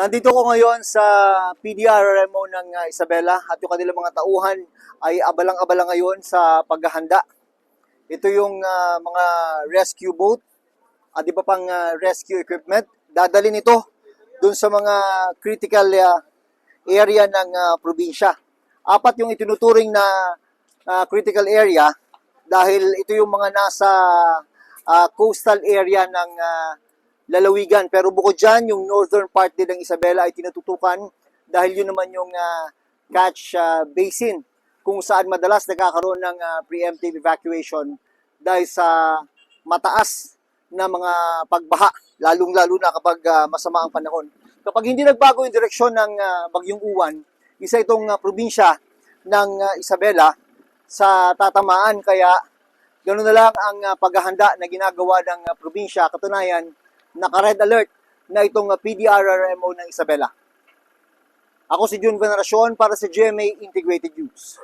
Nandito ko ngayon sa PDRRMO ng Isabela at yung kanilang mga tauhan ay abalang-abala ngayon sa paghahanda. Ito yung mga rescue boat at iba pang rescue equipment. Dadalhin ito dun sa mga critical area ng probinsya. Apat yung itinuturing na critical area dahil ito yung mga nasa coastal area ng lalawigan. Pero bukod dyan, yung northern part din ng Isabela ay tinututukan dahil yun naman yung catch basin kung saan madalas nagkakaroon ng preemptive evacuation dahil sa mataas na mga pagbaha, lalong-lalo na kapag masama ang panahon. Kapag hindi nagbago yung direksyon ng Bagyong Uwan, isa itong probinsya ng Isabela sa tatamaan, kaya ganoon na lang ang paghahanda na ginagawa ng probinsya. Katunayan, naka-red alert na itong PDRRMO ng Isabela. Ako si Jun Veneracion para sa GMA Integrated News.